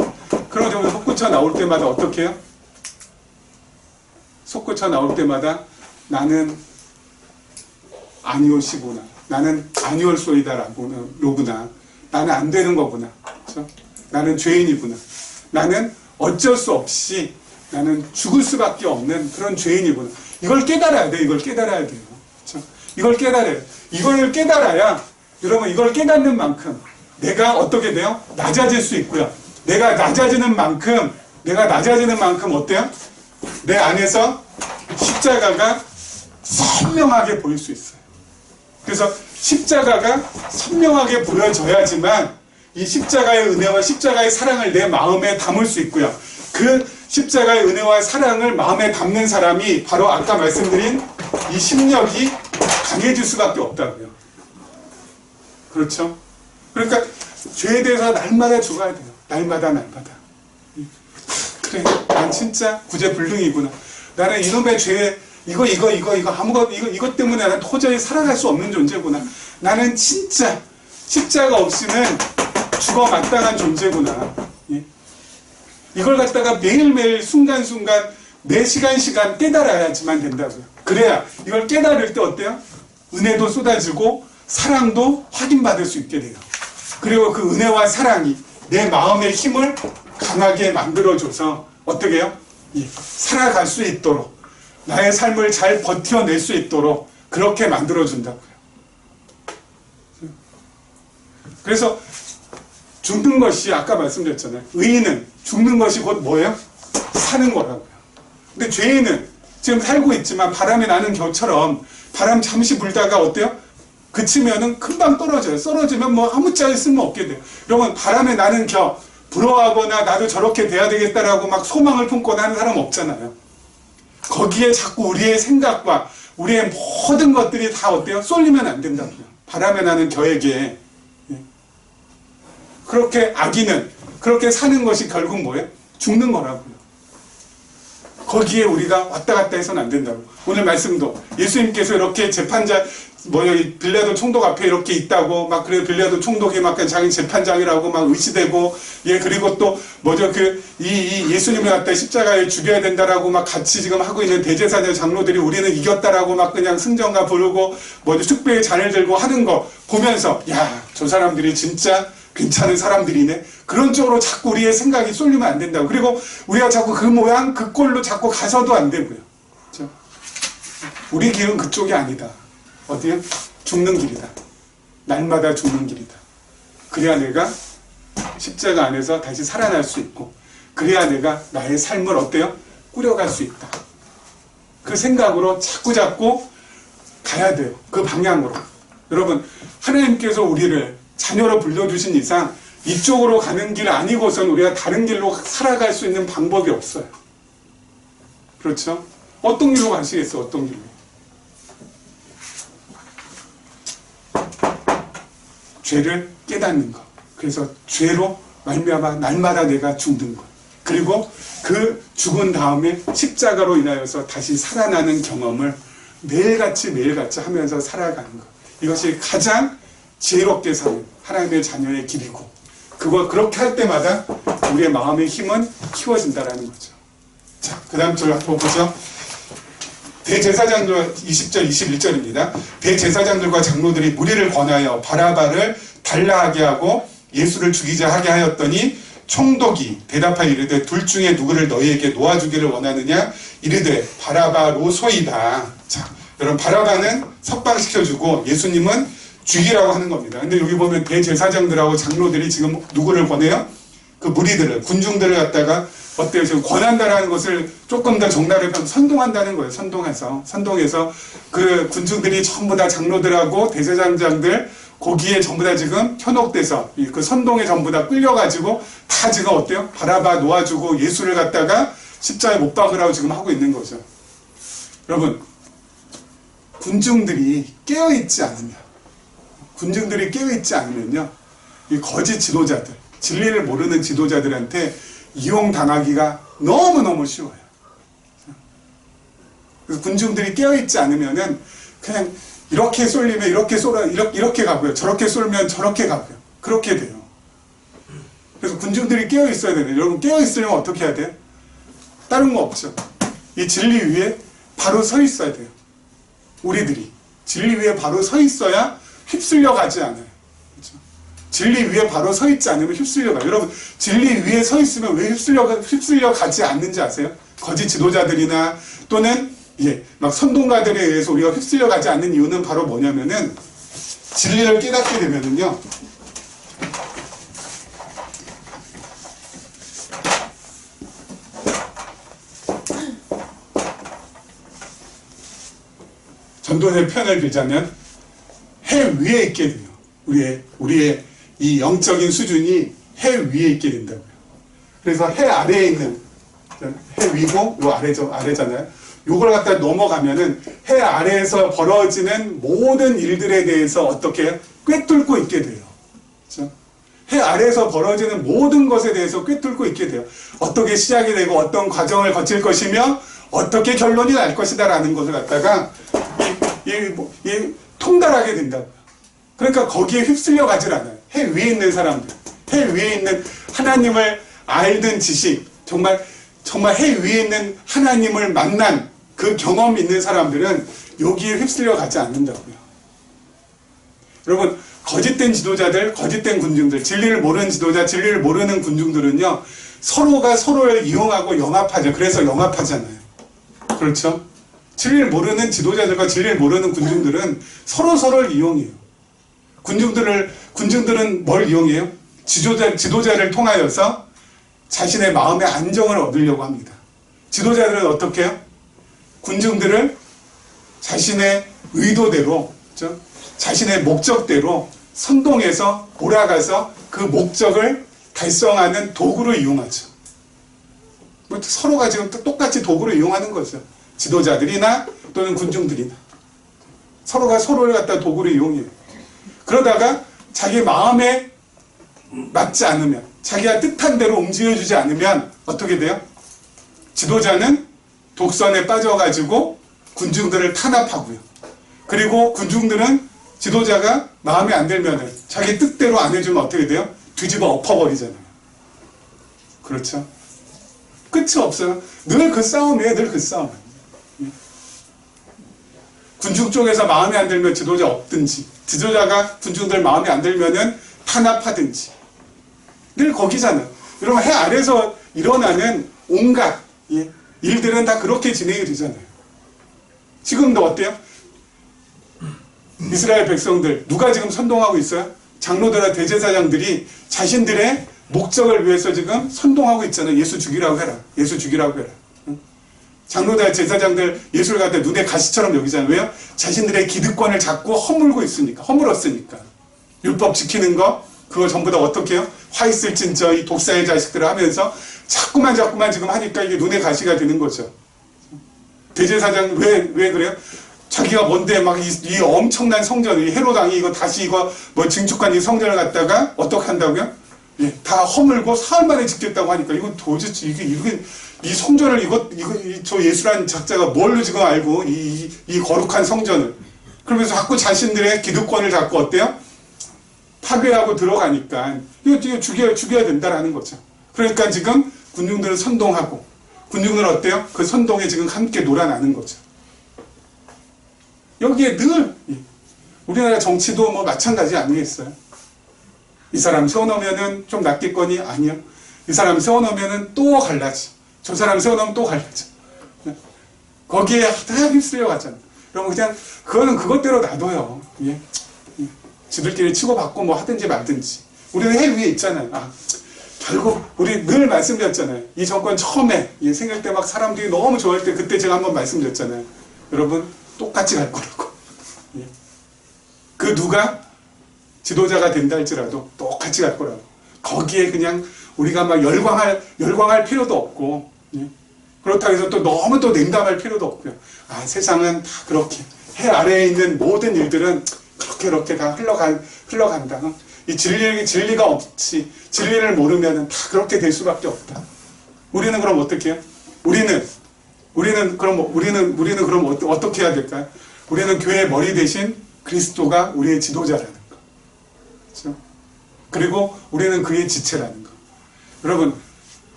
그런 점에서 솟구쳐 나올 때마다 어떻게 해요? 솟구쳐 나올 때마다 나는 아니올시구나. 나는 아니올소이다라구나. 나는 안 되는 거구나. 그렇죠? 나는 죄인이구나. 나는 어쩔 수 없이 나는 죽을 수밖에 없는 그런 죄인이구나. 이걸 깨달아야 돼. 이걸 깨달아야 돼요. 그렇죠? 이걸 깨달아요. 이걸 깨달아야 여러분 이걸 깨닫는 만큼 내가 어떻게 돼요? 낮아질 수 있고요. 내가 낮아지는 만큼 어때요? 내 안에서 십자가가 선명하게 보일 수 있어요. 그래서 십자가가 선명하게 보여져야지만 이 십자가의 은혜와 십자가의 사랑을 내 마음에 담을 수 있고요. 그 십자가의 은혜와 사랑을 마음에 담는 사람이 바로 아까 말씀드린 이 심령이 강해질 수밖에 없다고요. 그렇죠? 그러니까 죄에 대해서 날마다 죽어야 돼요. 날마다. 그래, 난 진짜 구제불능이구나. 나는 이놈의 죄 이거 이것 때문에 나는 도저히 살아갈 수 없는 존재구나. 나는 진짜 십자가 없이는 죽어 마땅한 존재구나. 예? 이걸 갖다가 매일매일 순간순간 매 시간 깨달아야지만 된다고요. 그래야 이걸 깨달을 때 어때요? 은혜도 쏟아지고 사랑도 확인받을 수 있게 돼요. 그리고 그 은혜와 사랑이 내 마음의 힘을 강하게 만들어줘서 어떻게 해요? 예, 살아갈 수 있도록 나의 삶을 잘 버텨낼 수 있도록 그렇게 만들어준다고요. 그래서 죽는 것이 아까 말씀드렸잖아요. 의인은 죽는 것이 곧 뭐예요? 사는 거라고요. 근데 죄인은 지금 살고 있지만 바람이 나는 겨처럼 바람 잠시 불다가 어때요? 그치면은 금방 떨어져요. 떨어지면 뭐 아무짝에 쓸모 없게 돼요. 여러분 바람에 나는 겨 부러워하거나 나도 저렇게 돼야 되겠다라고 막 소망을 품거나 하는 사람 없잖아요. 거기에 자꾸 우리의 생각과 우리의 모든 것들이 다 어때요? 쏠리면 안 된다고요. 바람에 나는 겨에게 그렇게 악인은 그렇게 사는 것이 결국 뭐예요? 죽는 거라고요. 거기에 우리가 왔다 갔다 해서는 안 된다고. 오늘 말씀도 예수님께서 이렇게 재판자 빌라도 총독 앞에 이렇게 있다고 막 그래 빌라도 총독이 막 자기 재판장이라고 막 의시되고 그리고 또 이 예수님을 갖다 십자가에 죽여야 된다라고 막 같이 지금 하고 있는 대제사장 장로들이 우리는 이겼다라고 막 그냥 승전가 부르고 축배의 잔을 들고 하는 거 보면서 야, 저 사람들이 진짜 괜찮은 사람들이네. 그런 쪽으로 자꾸 우리의 생각이 쏠리면 안 된다고. 그리고 우리가 자꾸 그 모양 그 꼴로 자꾸 가서도 안 되고요. 그렇죠? 우리 길은 그쪽이 아니다. 어디요? 죽는 길이다. 날마다 죽는 길이다. 그래야 내가 십자가 안에서 다시 살아날 수 있고 그래야 내가 나의 삶을 어때요? 꾸려갈 수 있다. 그 생각으로 자꾸 가야 돼요. 그 방향으로. 여러분 하나님께서 우리를 자녀로 불러주신 이상 이쪽으로 가는 길 아니고선 우리가 다른 길로 살아갈 수 있는 방법이 없어요. 그렇죠? 어떤 길로 가시겠어요? 어떤 길로? 죄를 깨닫는 것. 그래서 죄로 말미암아 날마다 내가 죽는 것. 그리고 그 죽은 다음에 십자가로 인하여서 다시 살아나는 경험을 매일같이 하면서 살아가는 것. 이것이 가장 지혜롭게 사는 하나님의 자녀의 길이고 그렇게 할 때마다 우리의 마음의 힘은 키워진다라는 거죠. 자, 그 다음 절 한번 보죠. 대제사장들 20절 21절입니다. 대제사장들과 장로들이 무리를 권하여 바라바를 달라하게 하고 예수를 죽이자 하게 하였더니 총독이 대답하여 이르되 둘 중에 누구를 너희에게 놓아주기를 원하느냐 이르되 바라바로소이다. 자, 여러분 바라바는 석방시켜주고 예수님은 죽이라고 하는 겁니다. 근데 여기 보면 대제사장들하고 장로들이 지금 누구를 권해요? 그 무리들을, 군중들을 갖다가 어때요? 지금 권한다라는 것을 조금 더 정답을 선동한다는 거예요. 선동해서 그 군중들이 전부 다 장로들하고 대제사장들 거기에 전부 다 지금 현혹돼서 그 선동에 전부 다 끌려가지고 다 지금 어때요? 바라바 놓아주고 예수를 갖다가 십자가에 못 박으라고 지금 하고 있는 거죠. 여러분, 군중들이 깨어있지 않으면요, 이 거짓 지도자들, 진리를 모르는 지도자들한테 이용당하기가 너무너무 쉬워요. 그래서 군중들이 깨어있지 않으면은 그냥 이렇게 쏠리면 이렇게 가고요. 저렇게 쏠면 저렇게 가고요. 그렇게 돼요. 그래서 군중들이 깨어있어야 되는데, 여러분 깨어있으려면 어떻게 해야 돼요? 다른 거 없죠. 이 진리 위에 바로 서 있어야 돼요. 우리들이 진리 위에 바로 서 있어야 휩쓸려 가지 않아요. 그렇죠? 진리 위에 바로 서 있지 않으면 휩쓸려 가요. 여러분, 진리 위에 서 있으면 왜 휩쓸려 가지 않는지 아세요? 거짓 지도자들이나 또는 막 선동가들에 의해서 우리가 휩쓸려 가지 않는 이유는 바로 뭐냐면은, 진리를 깨닫게 되면은요, 전도의 편을 빌자면 해 위에 있게 돼요. 우리의 이 영적인 수준이 해 위에 있게 된다고요. 그래서 해 아래에 있는, 해 위고 요 아래잖아요. 요걸 갖다 넘어가면은 해 아래에서 벌어지는 모든 일들에 대해서 어떻게 꿰뚫고 있게 돼요. 그렇죠? 해 아래에서 벌어지는 모든 것에 대해서 꿰뚫고 있게 돼요. 어떻게 시작이 되고 어떤 과정을 거칠 것이며 어떻게 결론이 날 것이다라는 것을 갖다가 통달하게 된다고요. 그러니까 거기에 휩쓸려 가질 않아요. 해 위에 있는 사람들, 해 위에 있는 하나님을 알던 지식, 정말 해 위에 있는 하나님을 만난 그 경험이 있는 사람들은 여기에 휩쓸려 가지 않는다고요. 여러분, 거짓된 지도자들, 거짓된 군중들, 진리를 모르는 지도자, 진리를 모르는 군중들은요, 서로가 서로를 이용하고 영합하죠. 그래서 영합하잖아요. 그렇죠? 진리를 모르는 지도자들과 진리를 모르는 군중들은 서로를 이용해요. 군중들은 뭘 이용해요? 지도자를 통하여서 자신의 마음의 안정을 얻으려고 합니다. 지도자들은 어떻게 해요? 군중들을 자신의 의도대로, 그렇죠? 자신의 목적대로 선동해서 몰아가서 그 목적을 달성하는 도구로 이용하죠. 서로가 지금 똑같이 도구로 이용하는 거죠. 지도자들이나 또는 군중들이나 서로가 서로를 갖다 도구로 이용해요. 그러다가 자기 마음에 맞지 않으면, 자기가 뜻한 대로 움직여주지 않으면 어떻게 돼요? 지도자는 독선에 빠져가지고 군중들을 탄압하고요. 그리고 군중들은 지도자가 마음에 안 들면 자기 뜻대로 안 해주면 어떻게 돼요? 뒤집어 엎어버리잖아요. 그렇죠? 끝이 없어요. 늘 그 싸움이에요. 늘 그 싸움. 군중 쪽에서 마음에 안 들면 지도자 없든지, 지도자가 군중들 마음에 안 들면은 탄압하든지, 늘 거기잖아요. 여러분, 해 아래서 일어나는 온갖 일들은 다 그렇게 진행이 되잖아요. 지금도 어때요? 이스라엘 백성들 누가 지금 선동하고 있어요? 장로들과 대제사장들이 자신들의 목적을 위해서 지금 선동하고 있잖아요. 예수 죽이라고 해라. 예수 죽이라고 해라. 장로들, 제사장들 예수를 갖다 눈에 가시처럼 여기잖아요. 왜요? 자신들의 기득권을 잡고 허물었으니까. 율법 지키는 거, 그거 전부 다 어떻게 해요? 화 있을진저 이 독사의 자식들을 하면서 자꾸만 지금 하니까 이게 눈에 가시가 되는 거죠. 대제사장 왜 그래요? 자기가 뭔데 막 이 엄청난 성전, 이 헤롯 왕이 이거 다시 이거 뭐 증축한 이 성전을 갖다가 어떻게 한다고요? 다 허물고 사흘 만에 짓겠다고 하니까 이거 도대체 이게 이 성전을 저 예수라는 작자가 뭘로 지금 알고 이 거룩한 성전을, 그러면서 자꾸 자신들의 기득권을 잡고 어때요? 파괴하고 들어가니까 이거 죽여야 된다라는 거죠. 그러니까 지금 군중들은 선동하고, 군중들은 어때요? 그 선동에 지금 함께 놀아나는 거죠. 여기에 늘 우리나라 정치도 뭐 마찬가지 아니겠어요? 이 사람 세워놓으면은 좀 낫겠거니? 아니요. 이 사람 세워놓으면은 또 갈라지. 저 사람 세워놓으면 또 갈라지. 거기에 다 휩쓸려 가잖아요. 여러분, 그냥 그거는 그것대로 놔둬요. 지들끼리 치고받고 뭐 하든지 말든지. 우리는 해 위에 있잖아요. 결국 우리 늘 말씀드렸잖아요. 이 정권 처음에 생길 때 막 사람들이 너무 좋아할 때 그때 제가 한번 말씀드렸잖아요. 여러분 똑같이 갈 거라고. 그 누가 지도자가 된다 할지라도 똑같이 갈 거라고. 거기에 그냥 우리가 막 열광할 필요도 없고, 그렇다고 해서 또 너무 또 냉담할 필요도 없고요. 세상은 다 그렇게 해 아래에 있는 모든 일들은 그렇게 다 흘러간다. 이 진리가 없이 진리를 모르면 다 그렇게 될 수밖에 없다. 우리는 그럼 어떻게 해요? 우리는 그럼 어떻게 해야 될까요? 우리는 교회의 머리 대신 그리스도가 우리의 지도자라는 거. 그렇죠? 그리고 우리는 그의 지체라는 거. 여러분,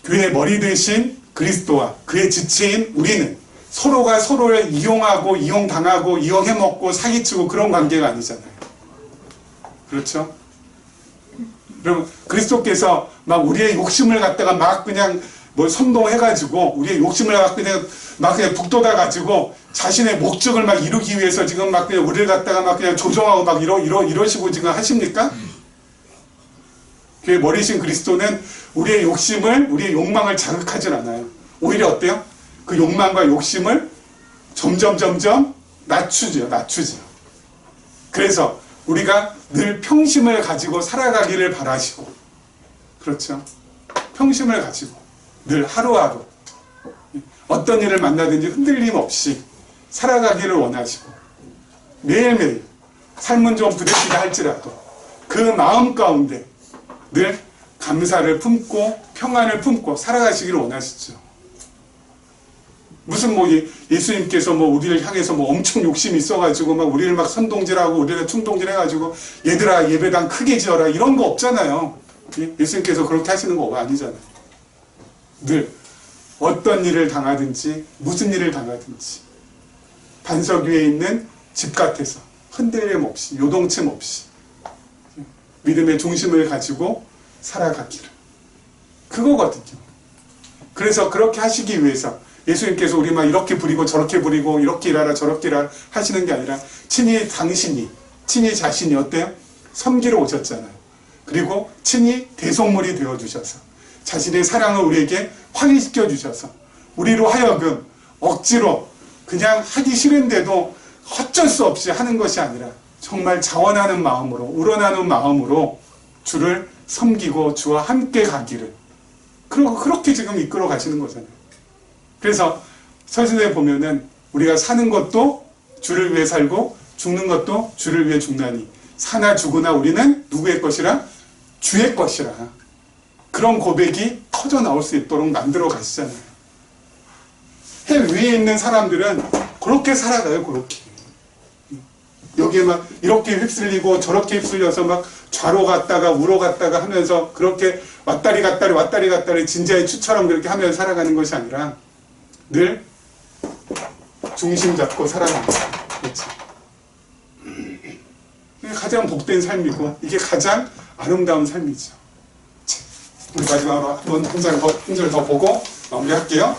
교회의 머리 대신 그리스도와 그의 지체인 우리는 서로가 서로를 이용하고 이용당하고 이용해먹고 사기치고 그런 관계가 아니잖아요. 그렇죠? 여러분, 그리스도께서 막 우리의 욕심을 갖다가 막 그냥 뭐 선동해가지고 우리의 욕심을 갖다가 그냥 북돋아가지고 자신의 목적을 막 이루기 위해서 지금 막 그냥 우리를 갖다가 막 그냥 조종하고 막 이러시고 지금 하십니까? 그 머리신 그리스도는 우리의 욕망을 자극하진 않아요. 오히려 어때요? 그 욕망과 욕심을 점점 낮추죠. 그래서 우리가 늘 평심을 가지고 살아가기를 바라시고, 그렇죠? 평심을 가지고 늘 하루하루 어떤 일을 만나든지 흔들림 없이 살아가기를 원하시고, 매일매일 삶은 좀 부대끼다 할지라도 그 마음 가운데 늘 감사를 품고 평안을 품고 살아가시기를 원하시죠. 무슨 예수님께서 우리를 향해서 엄청 욕심이 있어가지고 막 우리를 막 선동질하고 우리를 충동질해가지고 얘들아 예배당 크게 지어라 이런 거 없잖아요. 예수님께서 그렇게 하시는 거 아니잖아요. 늘 어떤 일을 당하든지 무슨 일을 당하든지 반석 위에 있는 집 같아서 흔들림 없이 요동침 없이 믿음의 중심을 가지고 살아가기를. 그거거든요. 그래서 그렇게 하시기 위해서 예수님께서 우리 막 이렇게 부리고 저렇게 부리고 이렇게 일하라 저렇게 일하라 하시는 게 아니라 친히 자신이 어때요? 섬기러 오셨잖아요. 그리고 친히 대속물이 되어주셔서 자신의 사랑을 우리에게 확인시켜 주셔서 우리로 하여금 억지로 그냥 하기 싫은데도 어쩔 수 없이 하는 것이 아니라 정말 자원하는 마음으로 우러나는 마음으로 주를 섬기고 주와 함께 가기를 그렇게 지금 이끌어 가시는 거잖아요. 그래서 서신에 보면은 우리가 사는 것도 주를 위해 살고 죽는 것도 주를 위해 죽나니 사나 죽으나 우리는 누구의 것이라? 주의 것이라. 그런 고백이 터져 나올 수 있도록 만들어 가시잖아요. 해 위에 있는 사람들은 그렇게 살아가요. 그렇게. 여기에 막 이렇게 휩쓸리고 저렇게 휩쓸려서 막 좌로 갔다가 우로 갔다가 하면서 그렇게 왔다리 갔다리 진자의 추처럼 그렇게 하면서 살아가는 것이 아니라 늘 중심 잡고 살아가는 거예요. 그렇지? 이게 가장 복된 삶이고 이게 가장 아름다운 삶이죠. 우리 마지막으로 한 절 더 보고 마무리할게요.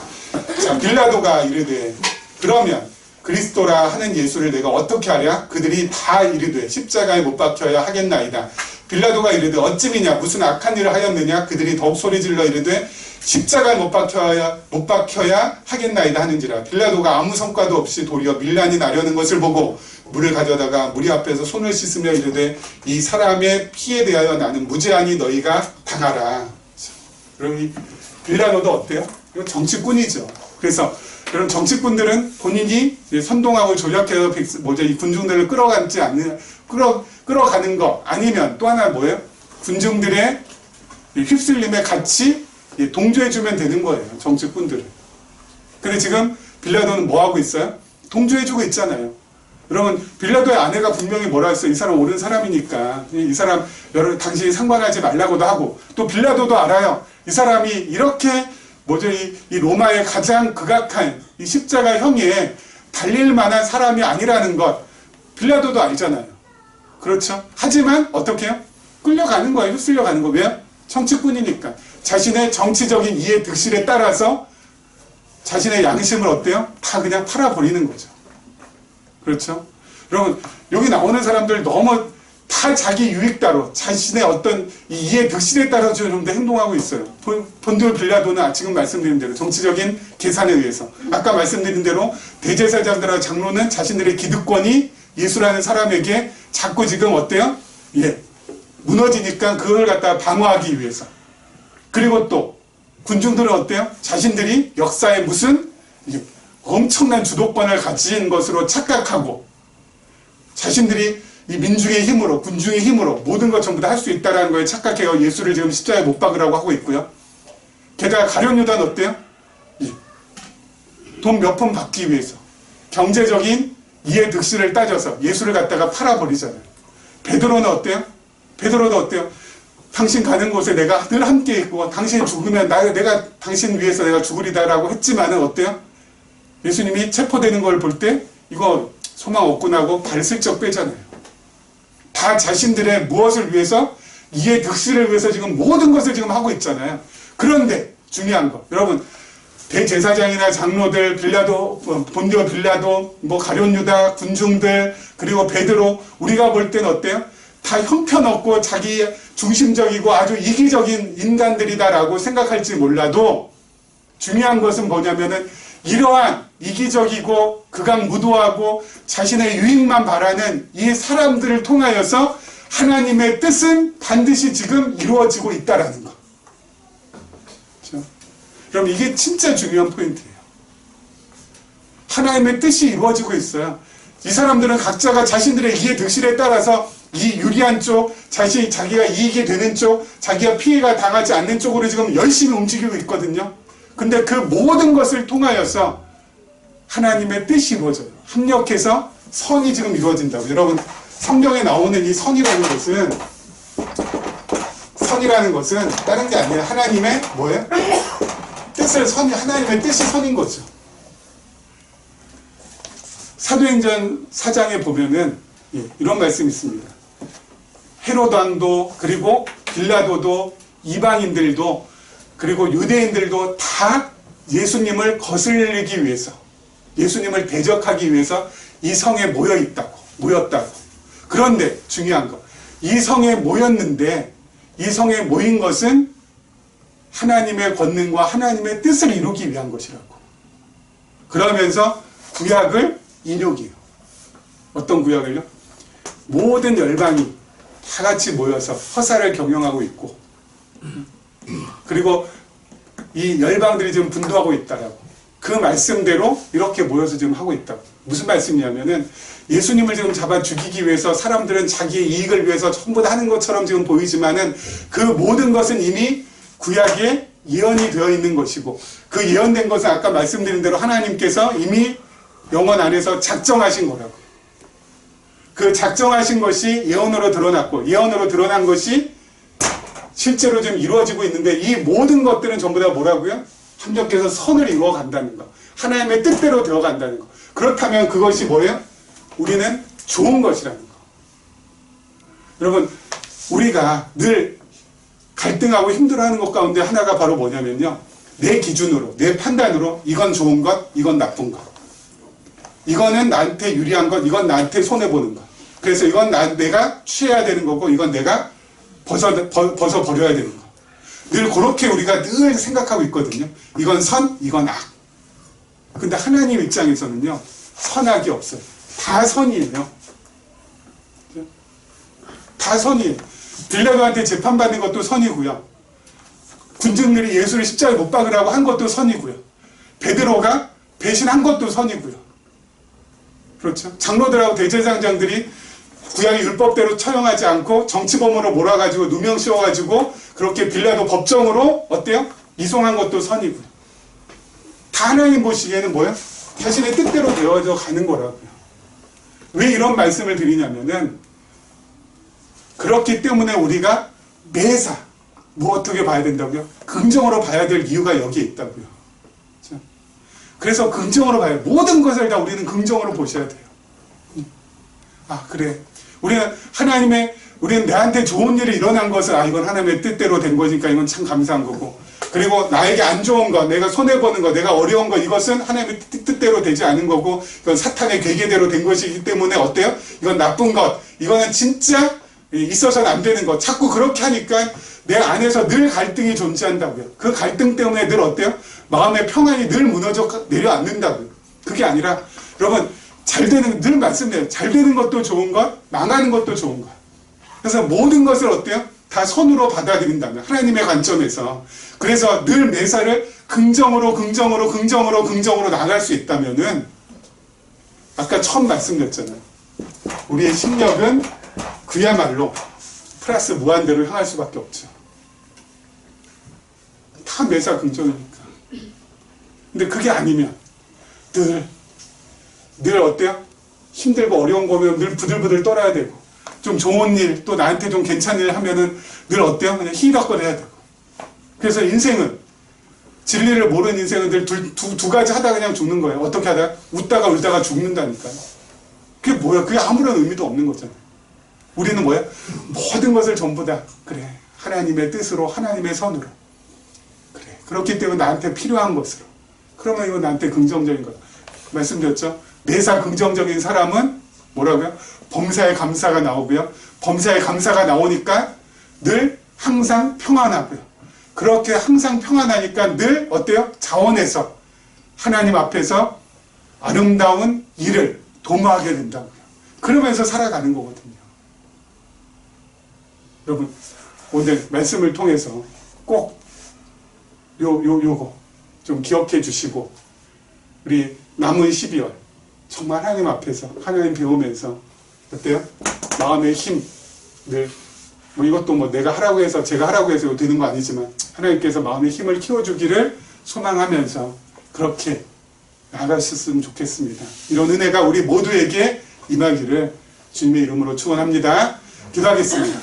자, 빌라도가 이르되 그러면 그리스도라 하는 예수를 내가 어떻게 하랴? 그들이 다 이르되 십자가에 못 박혀야 하겠나이다. 빌라도가 이르되 어찌미냐 무슨 악한 일을 하였느냐? 그들이 더욱 소리질러 이르되 십자가에 못 박혀야 하겠나이다 하는지라. 빌라도가 아무 성과도 없이 도리어 밀란이 나려는 것을 보고 물을 가져다가 무리 앞에서 손을 씻으며 이르되 이 사람의 피에 대하여 나는 무죄하니 너희가 당하라. 그럼 이 빌라도도 어때요? 이거 정치꾼이죠. 그래서 그런 정치꾼들은 본인이 선동하고 조작해서 이 군중들을 끌어가는 거 아니면 또 하나 뭐예요? 군중들의 휩쓸림에 같이 동조해주면 되는 거예요. 정치꾼들은. 근데 지금 빌라도는 뭐 하고 있어요? 동조해주고 있잖아요. 여러분 빌라도의 아내가 분명히 뭐라 했어요? 이 사람 옳은 사람이니까 이 사람 당신이 상관하지 말라고도 하고 또 빌라도도 알아요. 이 사람이 이렇게 이 로마의 가장 극악한 이 십자가 형에 달릴 만한 사람이 아니라는 것 빌라도도 알잖아요. 그렇죠? 하지만 어떻게 해요? 끌려가는 거예요. 휩쓸려가는 거. 왜요? 정치꾼이니까. 자신의 정치적인 이해 득실에 따라서 자신의 양심을 어때요? 다 그냥 팔아버리는 거죠. 그렇죠? 여러분 여기 나오는 사람들 너무 다 자기 유익 따로 자신의 어떤 이해 득실에 따라서 좀 더 행동하고 있어요. 본디오 빌라도는 지금 말씀드린 대로 정치적인 계산에 의해서, 아까 말씀드린 대로 대제사장들과 장로는 자신들의 기득권이 예수라는 사람에게 자꾸 지금 어때요? 예, 무너지니까 그걸 갖다가 방어하기 위해서. 그리고 또 군중들은 어때요? 자신들이 역사에 무슨 엄청난 주도권을 가진 것으로 착각하고 자신들이 이 민중의 힘으로, 군중의 힘으로 모든 것 전부 다 할 수 있다는 거에 착각해요. 예수를 지금 십자가에 못 박으라고 하고 있고요. 게다가 가룟 유다는 어때요? 돈 몇 푼 받기 위해서 경제적인 이해 득실을 따져서 예수를 갖다가 팔아버리잖아요. 베드로는 어때요? 베드로도 어때요? 당신 가는 곳에 내가 늘 함께 있고 당신 죽으면 내가 당신 위해서 내가 죽으리다라고 했지만은 어때요? 예수님이 체포되는 걸 볼 때 이거 소망 없구나 하고 발 슬쩍 빼잖아요. 다 자신들의 무엇을 위해서, 이해 득실을 위해서 지금 모든 것을 지금 하고 있잖아요. 그런데 중요한 거, 여러분, 대제사장이나 장로들, 본디오 빌라도, 가룟 유다, 군중들, 그리고 베드로, 우리가 볼 때는 어때요? 다 형편없고 자기 중심적이고 아주 이기적인 인간들이다라고 생각할지 몰라도 중요한 것은 뭐냐면은 이러한 이기적이고 극악무도하고 자신의 유익만 바라는 이 사람들을 통하여서 하나님의 뜻은 반드시 지금 이루어지고 있다라는 거. 그렇죠? 그럼 이게 진짜 중요한 포인트예요. 하나님의 뜻이 이루어지고 있어요. 이 사람들은 각자가 자신들의 이해 득실에 따라서 이 유리한 쪽, 자기가 이익이 되는 쪽, 자기가 피해가 당하지 않는 쪽으로 지금 열심히 움직이고 있거든요. 근데 그 모든 것을 통하여서 하나님의 뜻이 이루어져요. 합력해서 선이 지금 이루어진다고. 여러분, 성경에 나오는 이 선이라는 것은 다른 게 아니라 하나님의 뭐예요? 하나님의 뜻이 선인 거죠. 사도행전 4장에 보면은 이런 말씀이 있습니다. 헤롯 왕도, 그리고 빌라도도, 이방인들도, 그리고 유대인들도 다 예수님을 거슬리기 위해서, 예수님을 대적하기 위해서 이 성에 모였다고. 그런데 중요한 거, 이 성에 모였는데 이 성에 모인 것은 하나님의 권능과 하나님의 뜻을 이루기 위한 것이라고. 그러면서 구약을 인용해요. 어떤 구약을요? 모든 열방이 다 같이 모여서 허사를 경영하고 있고, 그리고 이 열방들이 지금 분도하고 있다라고. 그 말씀대로 이렇게 모여서 지금 하고 있다고. 무슨 말씀이냐면은 예수님을 지금 잡아 죽이기 위해서 사람들은 자기의 이익을 위해서 전부 다 하는 것처럼 지금 보이지만은 그 모든 것은 이미 구약에 예언이 되어 있는 것이고, 그 예언된 것은 아까 말씀드린 대로 하나님께서 이미 영원 안에서 작정하신 거라고. 그 작정하신 것이 예언으로 드러났고, 예언으로 드러난 것이 실제로 지금 이루어지고 있는데, 이 모든 것들은 전부 다 뭐라고요? 합력해서 선을 이루어 간다는 거. 하나님의 뜻대로 되어 간다는 거. 그렇다면 그것이 뭐예요? 우리는 좋은 것이라는 거. 여러분, 우리가 늘 갈등하고 힘들어하는 것 가운데 하나가 바로 뭐냐면요, 내 기준으로, 내 판단으로 이건 좋은 것, 이건 나쁜 것, 이거는 나한테 유리한 것, 이건 나한테 손해보는 것. 그래서 이건 내가 취해야 되는 거고, 이건 내가 벗어 버려야 되는 거. 늘 그렇게 우리가 늘 생각하고 있거든요. 이건 선, 이건 악. 근데 하나님 입장에서는요, 선악이 없어요. 다 선이에요. 다 선이에요. 빌라도한테 재판받는 것도 선이고요. 군중들이 예수를 십자가에 못 박으라고 한 것도 선이고요. 베드로가 배신한 것도 선이고요. 그렇죠? 장로들하고 대제사장들이 구약의 율법대로 처형하지 않고 정치범으로 몰아가지고 누명 씌워가지고 그렇게 빌라도 법정으로 어때요? 이송한 것도 선이고요. 다 하나님 보시기에는 뭐예요? 자신의 뜻대로 되어져 가는 거라고요. 왜 이런 말씀을 드리냐면은, 그렇기 때문에 우리가 매사 어떻게 봐야 된다고요? 긍정으로 봐야 될 이유가 여기에 있다고요. 그렇죠? 그래서 긍정으로 봐야, 모든 것을 다 우리는 긍정으로 보셔야 돼요. 아, 그래. 우리는 나한테 좋은 일이 일어난 것을, 이건 하나님의 뜻대로 된 거니까 이건 참 감사한 거고, 그리고 나에게 안 좋은 것, 내가 손해보는 것, 내가 어려운 것, 이것은 하나님의 뜻대로 되지 않은 거고, 이건 사탄의 계계대로 된 것이기 때문에 어때요? 이건 나쁜 것, 이거는 진짜 있어서는 안 되는 것. 자꾸 그렇게 하니까 내 안에서 늘 갈등이 존재한다고요. 그 갈등 때문에 늘 어때요? 마음의 평안이 늘 무너져 내려앉는다고요. 그게 아니라 여러분 잘 되는, 늘 말씀드려요. 잘 되는 것도 좋은 것, 망하는 것도 좋은 것. 그래서 모든 것을 어때요? 다 선으로 받아들인다면 하나님의 관점에서. 그래서 늘 매사를 긍정으로 나갈 수 있다면은 아까 처음 말씀드렸잖아요. 우리의 심력은 그야말로 플러스 무한대로 향할 수밖에 없죠. 다 매사 긍정이니까. 근데 그게 아니면 늘 어때요? 힘들고 어려운 거면 늘 부들부들 떨어야 되고, 좀 좋은 일, 또 나한테 좀 괜찮은 일 하면은 늘 어때요? 그냥 희락거려야 되고. 그래서 인생은, 진리를 모르는 인생은 늘 두 가지 하다가 그냥 죽는 거예요. 어떻게 하다가? 웃다가 울다가 죽는다니까요. 그게 뭐야? 그게 아무런 의미도 없는 거잖아요. 우리는 뭐야? 모든 것을 전부 다, 그래, 하나님의 뜻으로, 하나님의 선으로. 그래, 그렇기 때문에 나한테 필요한 것으로. 그러면 이건 나한테 긍정적인 거다. 말씀드렸죠? 매사 긍정적인 사람은 뭐라고요? 범사에 감사가 나오고요. 범사에 감사가 나오니까 늘 항상 평안하고요. 그렇게 항상 평안하니까 늘 어때요? 자원해서 하나님 앞에서 아름다운 일을 도모하게 된다고요. 그러면서 살아가는 거거든요. 여러분, 오늘 말씀을 통해서 꼭 요거 좀 기억해 주시고, 우리 남은 12월 정말 하나님 앞에서 하나님 배우면서 어때요? 마음의 힘, 늘 뭐 이것도 뭐 내가 하라고 해서, 제가 하라고 해서 되는 거 아니지만 하나님께서 마음의 힘을 키워주기를 소망하면서 그렇게 나아가셨으면 좋겠습니다. 이런 은혜가 우리 모두에게 임하기를 주님의 이름으로 축원합니다. 기도하겠습니다.